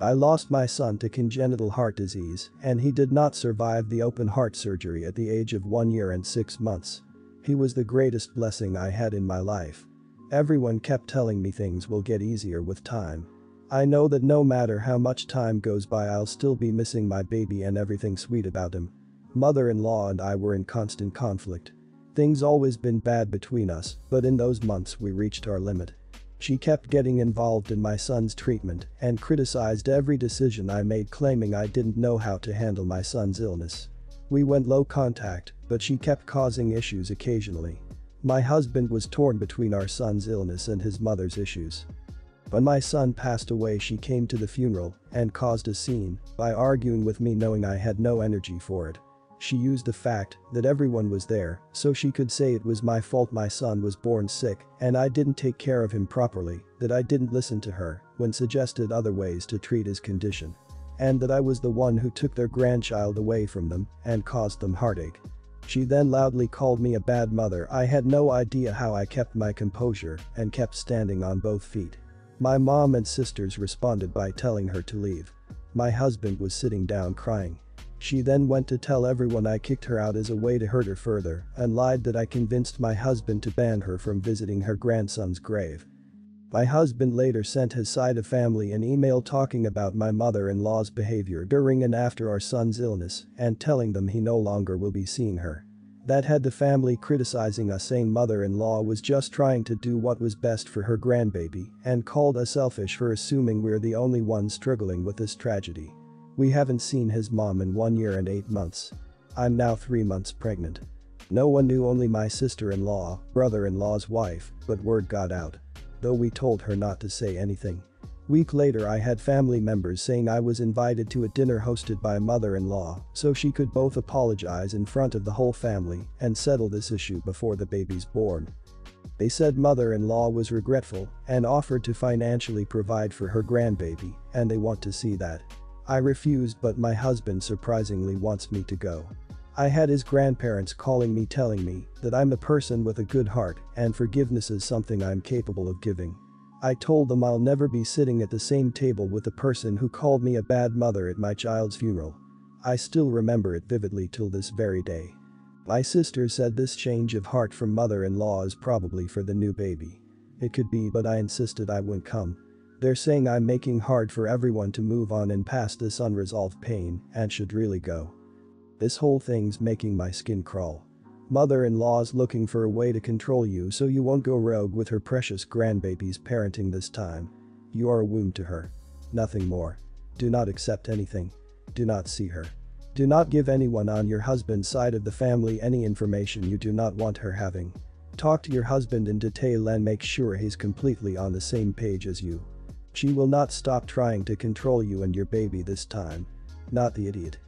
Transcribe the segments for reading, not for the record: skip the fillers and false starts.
I lost my son to congenital heart disease, and he did not survive the open heart surgery at the age of 1 year and 6 months. He was the greatest blessing I had in my life. Everyone kept telling me things will get easier with time. I know that no matter how much time goes by, I'll still be missing my baby and everything sweet about him. Mother-in-law and I were in constant conflict. Things always been bad between us, but in those months we reached our limit. She kept getting involved in my son's treatment and criticized every decision I made, claiming I didn't know how to handle my son's illness. We went low contact, but she kept causing issues occasionally. My husband was torn between our son's illness and his mother's issues. When my son passed away, she came to the funeral and caused a scene by arguing with me, knowing I had no energy for it. She used the fact that everyone was there so she could say it was my fault my son was born sick and I didn't take care of him properly, that I didn't listen to her when suggested other ways to treat his condition, and that I was the one who took their grandchild away from them and caused them heartache. She then loudly called me a bad mother. I had no idea how I kept my composure and kept standing on both feet. My mom and sisters responded by telling her to leave. My husband was sitting down crying. She then went to tell everyone I kicked her out as a way to hurt her further and lied that I convinced my husband to ban her from visiting her grandson's grave. My husband later sent his side of family an email talking about my mother-in-law's behavior during and after our son's illness and telling them he no longer will be seeing her. That had the family criticizing us, saying mother-in-law was just trying to do what was best for her grandbaby and called us selfish for assuming we're the only ones struggling with this tragedy. We haven't seen his mom in 1 year and 8 months. I'm now 3 months pregnant. No one knew, only my sister-in-law, brother-in-law's wife, but word got out. Though we told her not to say anything. Week later I had family members saying I was invited to a dinner hosted by mother-in-law so she could both apologize in front of the whole family and settle this issue before the baby's born. They said mother-in-law was regretful and offered to financially provide for her grandbaby, and they want to see that. I refused, but my husband surprisingly wants me to go. I had his grandparents calling me, telling me that I'm a person with a good heart and forgiveness is something I'm capable of giving. I told them I'll never be sitting at the same table with the person who called me a bad mother at my child's funeral. I still remember it vividly till this very day. My sister said this change of heart from mother-in-law is probably for the new baby. It could be, but I insisted I wouldn't come. They're saying I'm making hard for everyone to move on and past this unresolved pain and should really go. This whole thing's making my skin crawl. Mother-in-law's looking for a way to control you so you won't go rogue with her precious grandbaby's parenting this time. You are a wound to her. Nothing more. Do not accept anything. Do not see her. Do not give anyone on your husband's side of the family any information you do not want her having. Talk to your husband in detail and make sure he's completely on the same page as you. She will not stop trying to control you and your baby this time. Not the idiot.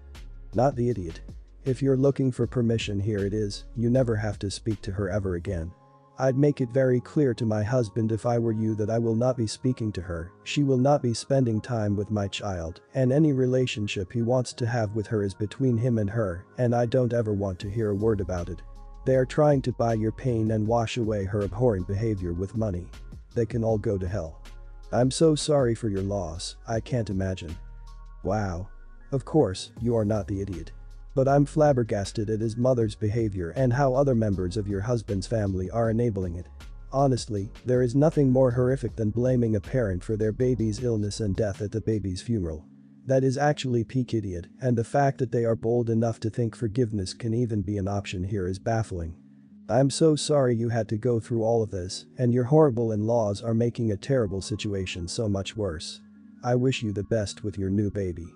Not the idiot. If you're looking for permission, here it is. You never have to speak to her ever again. I'd make it very clear to my husband if I were you that I will not be speaking to her, she will not be spending time with my child, and any relationship he wants to have with her is between him and her, and I don't ever want to hear a word about it. They are trying to buy your pain and wash away her abhorrent behavior with money. They can all go to hell. I'm so sorry for your loss, I can't imagine. Wow. Of course, you are not the idiot. But I'm flabbergasted at his mother's behavior and how other members of your husband's family are enabling it. Honestly, there is nothing more horrific than blaming a parent for their baby's illness and death at the baby's funeral. That is actually peak idiot, and the fact that they are bold enough to think forgiveness can even be an option here is baffling. I'm so sorry you had to go through all of this, and your horrible in-laws are making a terrible situation so much worse. I wish you the best with your new baby.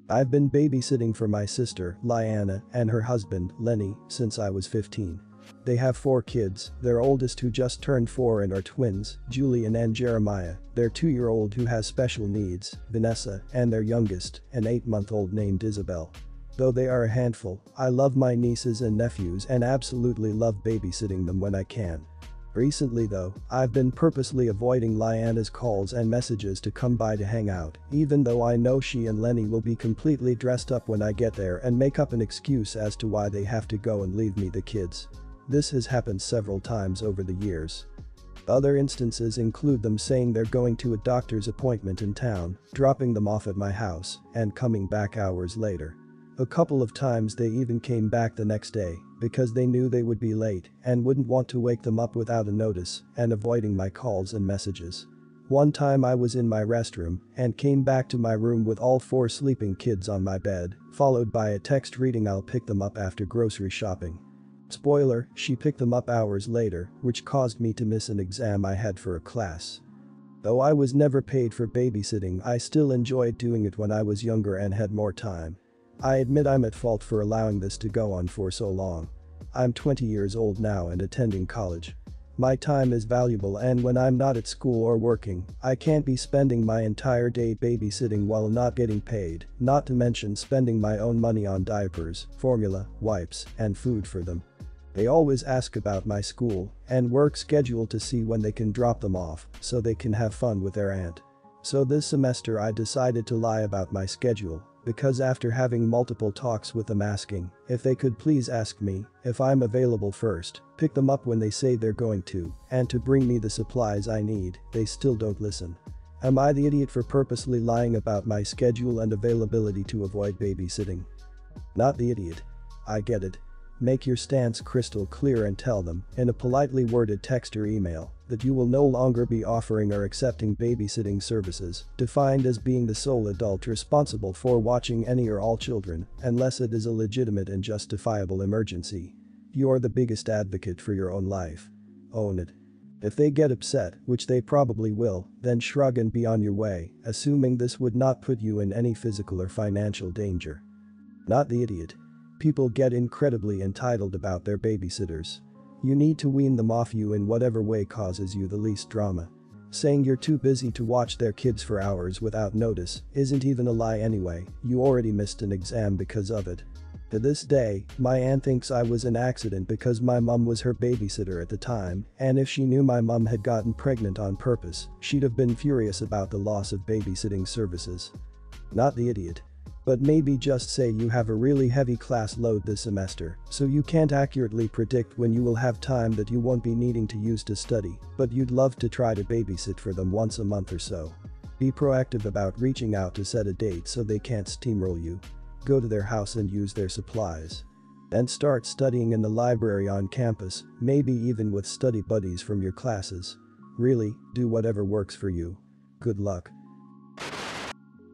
I've been babysitting for my sister, Liana, and her husband, Lenny, since I was 15. They have 4 kids, their oldest who just turned 4 and are twins, Julian and Jeremiah, their 2-year-old who has special needs, Vanessa, and their youngest, an 8-month-old named Isabel. Though they are a handful, I love my nieces and nephews and absolutely love babysitting them when I can. Recently though, I've been purposely avoiding Liana's calls and messages to come by to hang out, even though I know she and Lenny will be completely dressed up when I get there and make up an excuse as to why they have to go and leave me the kids. This has happened several times over the years. Other instances include them saying they're going to a doctor's appointment in town, dropping them off at my house, and coming back hours later. A couple of times they even came back the next day because they knew they would be late and wouldn't want to wake them up without a notice and avoiding my calls and messages. One time I was in my restroom and came back to my room with all 4 sleeping kids on my bed, followed by a text reading I'll pick them up after grocery shopping. Spoiler, she picked them up hours later, which caused me to miss an exam I had for a class. Though I was never paid for babysitting, I still enjoyed doing it when I was younger and had more time. I admit I'm at fault for allowing this to go on for so long. I'm 20 years old now and attending college. My time is valuable, and when I'm not at school or working, I can't be spending my entire day babysitting while not getting paid, not to mention spending my own money on diapers, formula, wipes, and food for them. They always ask about my school and work schedule to see when they can drop them off so they can have fun with their aunt. So this semester I decided to lie about my schedule because after having multiple talks with them asking if they could please ask me if I'm available first, pick them up when they say they're going to, and to bring me the supplies I need, they still don't listen. Am I the idiot for purposely lying about my schedule and availability to avoid babysitting? Not the idiot. I get it. Make your stance crystal clear and tell them, in a politely worded text or email, that you will no longer be offering or accepting babysitting services, defined as being the sole adult responsible for watching any or all children, unless it is a legitimate and justifiable emergency. You're the biggest advocate for your own life. Own it. If they get upset, which they probably will, then shrug and be on your way, assuming this would not put you in any physical or financial danger. Not the idiot. People get incredibly entitled about their babysitters. You need to wean them off you in whatever way causes you the least drama. Saying you're too busy to watch their kids for hours without notice isn't even a lie anyway, you already missed an exam because of it. To this day, my aunt thinks I was an accident because my mum was her babysitter at the time, and if she knew my mum had gotten pregnant on purpose, she'd have been furious about the loss of babysitting services. Not the idiot. But maybe just say you have a really heavy class load this semester, so you can't accurately predict when you will have time that you won't be needing to use to study, but you'd love to try to babysit for them once a month or so. Be proactive about reaching out to set a date so they can't steamroll you. Go to their house and use their supplies. Then start studying in the library on campus, maybe even with study buddies from your classes. Really, do whatever works for you. Good luck.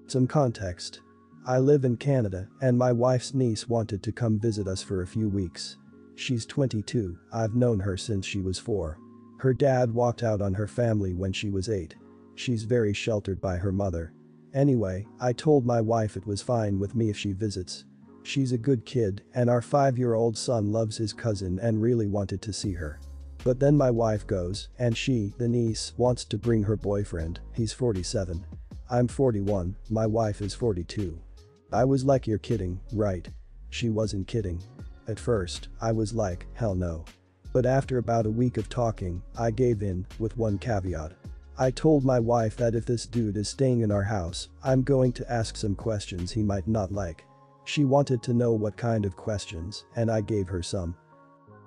Some context. I live in Canada, and my wife's niece wanted to come visit us for a few weeks. She's 22, I've known her since she was 4. Her dad walked out on her family when she was 8. She's very sheltered by her mother. Anyway, I told my wife it was fine with me if she visits. She's a good kid, and our 5-year-old son loves his cousin and really wanted to see her. But then my wife goes, and she, the niece, wants to bring her boyfriend. He's 47. I'm 41, my wife is 42. I was like, you're kidding, right? She wasn't kidding. At first, I was like, hell no. But after about a week of talking, I gave in, with one caveat. I told my wife that if this dude is staying in our house, I'm going to ask some questions he might not like. She wanted to know what kind of questions, and I gave her some.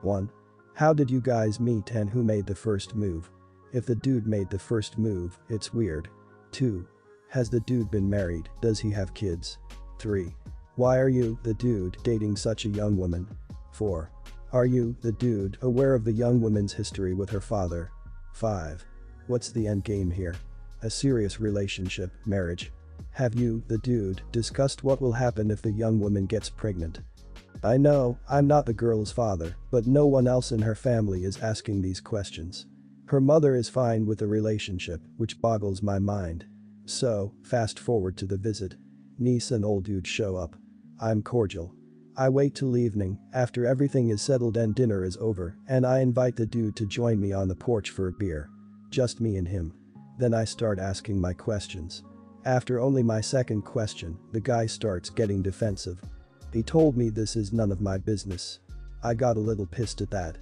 1. How did you guys meet and who made the first move? If the dude made the first move, it's weird. 2. Has the dude been married? Does he have kids? 3. Why are you, the dude, dating such a young woman? 4. Are you, the dude, aware of the young woman's history with her father? 5. What's the end game here? A serious relationship, marriage. Have you, the dude, discussed what will happen if the young woman gets pregnant? I know, I'm not the girl's father, but no one else in her family is asking these questions. Her mother is fine with the relationship, which boggles my mind. So, fast forward to the visit. Niece and old dude show up. I'm cordial. I wait till evening, after everything is settled and dinner is over, and I invite the dude to join me on the porch for a beer. Just me and him. Then I start asking my questions. After only my second question, the guy starts getting defensive. He told me this is none of my business. I got a little pissed at that.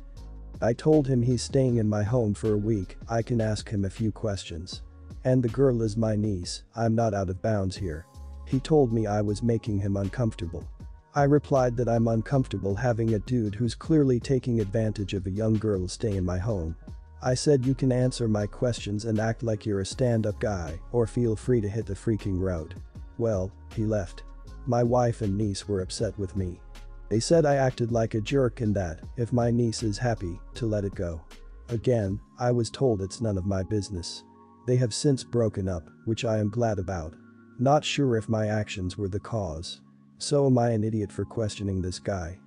I told him he's staying in my home for a week, I can ask him a few questions. And the girl is my niece, I'm not out of bounds here. He told me I was making him uncomfortable. I replied that I'm uncomfortable having a dude who's clearly taking advantage of a young girl stay in my home. I said you can answer my questions and act like you're a stand-up guy, or feel free to hit the freaking road. Well, he left. My wife and niece were upset with me. They said I acted like a jerk and that, if my niece is happy, to let it go. Again, I was told it's none of my business. They have since broken up, which I am glad about. Not sure if my actions were the cause. So am I an idiot for questioning this guy?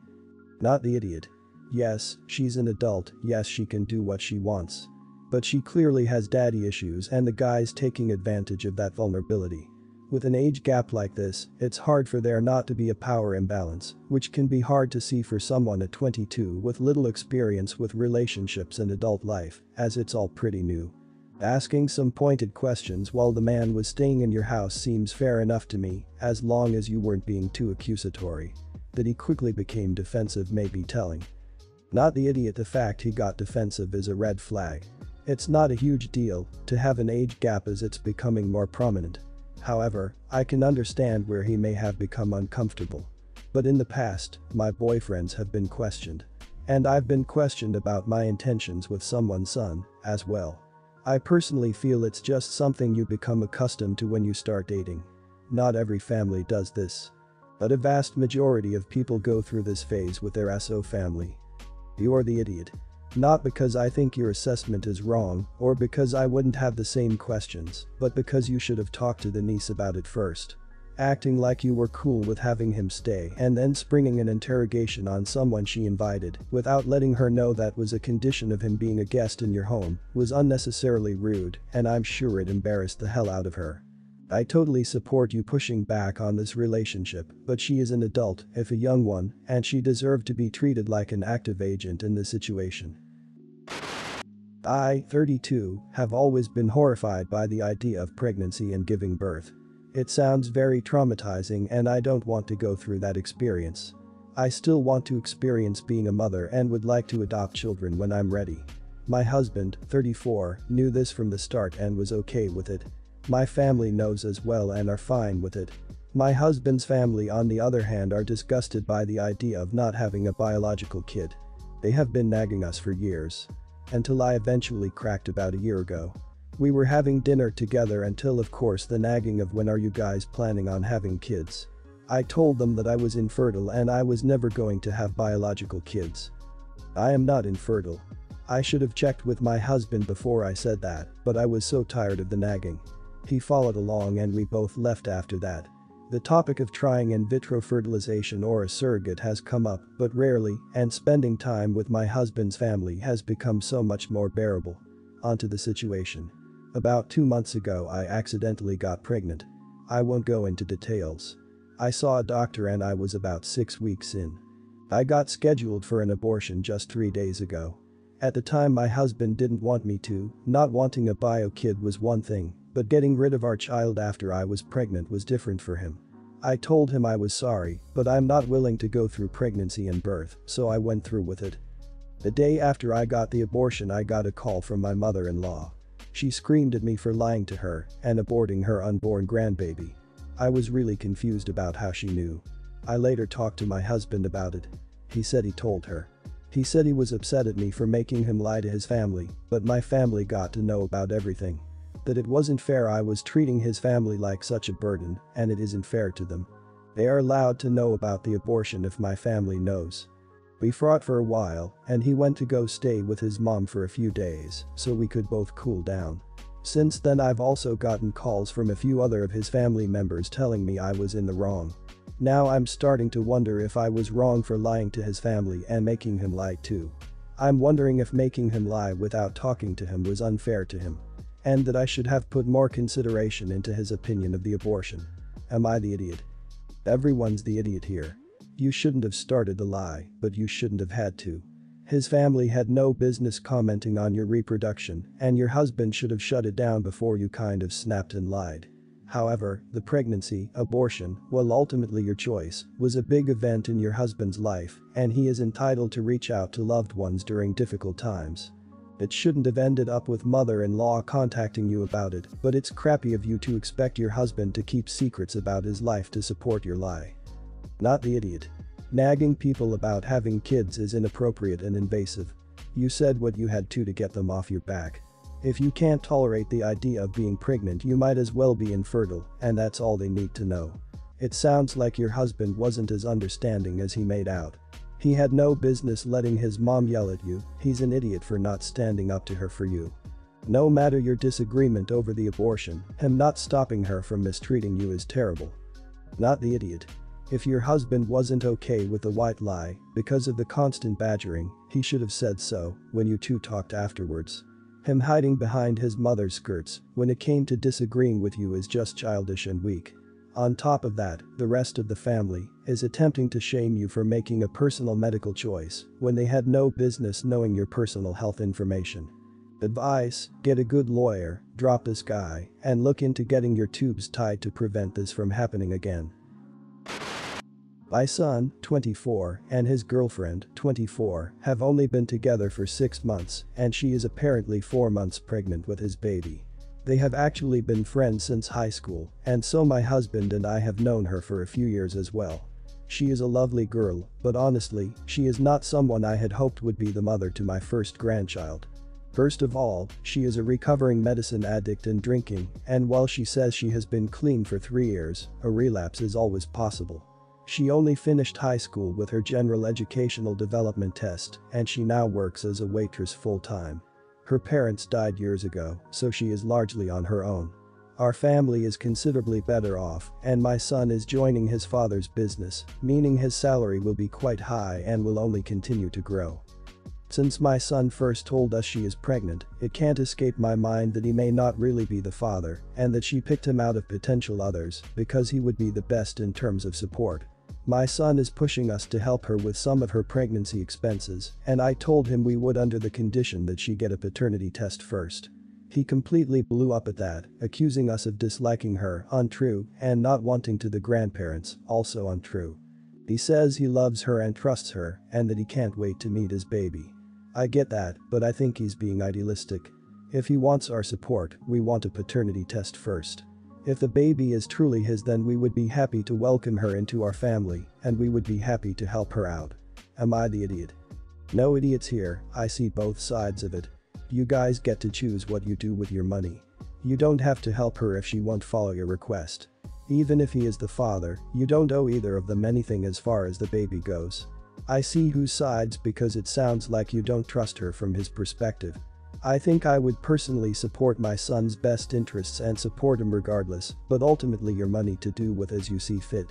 Not the idiot. Yes, she's an adult, yes she can do what she wants. But she clearly has daddy issues and the guy's taking advantage of that vulnerability. With an age gap like this, it's hard for there not to be a power imbalance, which can be hard to see for someone at 22 with little experience with relationships and adult life, as it's all pretty new. Asking some pointed questions while the man was staying in your house seems fair enough to me, as long as you weren't being too accusatory. That he quickly became defensive may be telling. Not the idiot, the fact he got defensive is a red flag. It's not a huge deal to have an age gap as it's becoming more prominent. However, I can understand where he may have become uncomfortable. But in the past, my boyfriends have been questioned. And I've been questioned about my intentions with someone's son, as well. I personally feel it's just something you become accustomed to when you start dating. Not every family does this. But a vast majority of people go through this phase with their SO family. You're the idiot. Not because I think your assessment is wrong, or because I wouldn't have the same questions, but because you should have talked to the niece about it first. Acting like you were cool with having him stay and then springing an interrogation on someone she invited without letting her know that was a condition of him being a guest in your home was unnecessarily rude, and I'm sure it embarrassed the hell out of her. I totally support you pushing back on this relationship, but she is an adult, if a young one, and she deserved to be treated like an active agent in this situation. I, 32, have always been horrified by the idea of pregnancy and giving birth. It sounds very traumatizing and I don't want to go through that experience. I still want to experience being a mother and would like to adopt children when I'm ready. My husband, 34, knew this from the start and was okay with it. My family knows as well and are fine with it. My husband's family, on the other hand, are disgusted by the idea of not having a biological kid. They have been nagging us for years. Until I eventually cracked about a year ago. We were having dinner together until, of course, the nagging of when are you guys planning on having kids. I told them that I was infertile and I was never going to have biological kids. I am not infertile. I should have checked with my husband before I said that, but I was so tired of the nagging. He followed along and we both left after that. The topic of trying in vitro fertilization or a surrogate has come up, but rarely, and spending time with my husband's family has become so much more bearable. Onto the situation. About 2 months ago I accidentally got pregnant. I won't go into details. I saw a doctor and I was about 6 weeks in. I got scheduled for an abortion just 3 days ago. At the time my husband didn't want me to, not wanting a bio kid was one thing, but getting rid of our child after I was pregnant was different for him. I told him I was sorry, but I'm not willing to go through pregnancy and birth, so I went through with it. The day after I got the abortion I got a call from my mother-in-law. She screamed at me for lying to her and aborting her unborn grandbaby. I was really confused about how she knew. I later talked to my husband about it. He said he told her. He said he was upset at me for making him lie to his family, but my family got to know about everything. That it wasn't fair I was treating his family like such a burden, and it isn't fair to them. They are allowed to know about the abortion if my family knows. We fought for a while, and he went to go stay with his mom for a few days, so we could both cool down. Since then I've also gotten calls from a few other of his family members telling me I was in the wrong. Now I'm starting to wonder if I was wrong for lying to his family and making him lie too. I'm wondering if making him lie without talking to him was unfair to him. And that I should have put more consideration into his opinion of the abortion. Am I the idiot? Everyone's the idiot here. You shouldn't have started the lie, but you shouldn't have had to. His family had no business commenting on your reproduction, and your husband should have shut it down before you kind of snapped and lied. However, the pregnancy, abortion, well ultimately your choice, was a big event in your husband's life, and he is entitled to reach out to loved ones during difficult times. It shouldn't have ended up with mother-in-law contacting you about it, but it's crappy of you to expect your husband to keep secrets about his life to support your lie. Not the idiot. Nagging people about having kids is inappropriate and invasive. You said what you had to get them off your back. If you can't tolerate the idea of being pregnant, you might as well be infertile, and that's all they need to know. It sounds like your husband wasn't as understanding as he made out. He had no business letting his mom yell at you. He's an idiot for not standing up to her for you. No matter your disagreement over the abortion, him not stopping her from mistreating you is terrible. Not the idiot. If your husband wasn't okay with the white lie because of the constant badgering, he should have said so when you two talked afterwards. Him hiding behind his mother's skirts when it came to disagreeing with you is just childish and weak. On top of that, the rest of the family is attempting to shame you for making a personal medical choice when they had no business knowing your personal health information. Advice: get a good lawyer, drop this guy, and look into getting your tubes tied to prevent this from happening again. My son, 24, and his girlfriend, 24, have only been together for 6 months, and she is apparently 4 months pregnant with his baby. They have actually been friends since high school, and so my husband and I have known her for a few years as well. She is a lovely girl, but honestly, she is not someone I had hoped would be the mother to my first grandchild. First of all, she is a recovering medicine addict and drinking, and while she says she has been clean for 3 years, a relapse is always possible. She only finished high school with her general educational development test, and she now works as a waitress full-time. Her parents died years ago, so she is largely on her own. Our family is considerably better off, and my son is joining his father's business, meaning his salary will be quite high and will only continue to grow. Since my son first told us she is pregnant, it can't escape my mind that he may not really be the father, and that she picked him out of potential others because he would be the best in terms of support. My son is pushing us to help her with some of her pregnancy expenses, and I told him we would under the condition that she get a paternity test first. He completely blew up at that, accusing us of disliking her, untrue, and not wanting to the grandparents, also untrue. He says he loves her and trusts her, and that he can't wait to meet his baby. I get that, but I think he's being idealistic. If he wants our support, we want a paternity test first. If the baby is truly his, then we would be happy to welcome her into our family, and we would be happy to help her out. Am I the idiot? No idiots here, I see both sides of it. You guys get to choose what you do with your money. You don't have to help her if she won't follow your request. Even if he is the father, you don't owe either of them anything as far as the baby goes. I see whose sides because it sounds like you don't trust her from his perspective. I think I would personally support my son's best interests and support him regardless, but ultimately your money to do with as you see fit.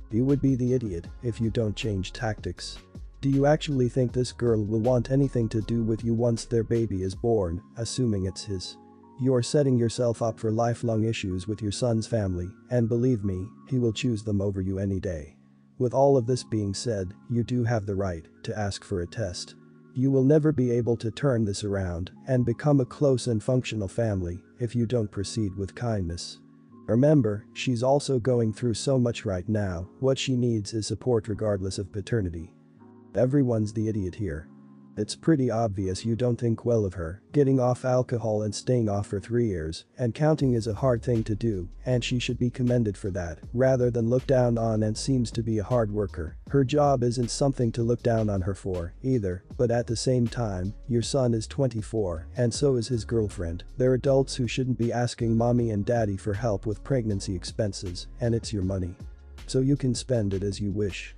You would be the idiot if you don't change tactics. Do you actually think this girl will want anything to do with you once their baby is born, assuming it's his? You're setting yourself up for lifelong issues with your son's family, and believe me, he will choose them over you any day. With all of this being said, you do have the right to ask for a test. You will never be able to turn this around and become a close and functional family if you don't proceed with kindness. Remember, she's also going through so much right now. What she needs is support regardless of paternity. Everyone's the idiot here. It's pretty obvious you don't think well of her, getting off alcohol and staying off for 3 years, and counting is a hard thing to do, and she should be commended for that, rather than looked down on, and seems to be a hard worker. Her job isn't something to look down on her for, either, but at the same time, your son is 24, and so is his girlfriend. They're adults who shouldn't be asking mommy and daddy for help with pregnancy expenses, and it's your money. So you can spend it as you wish.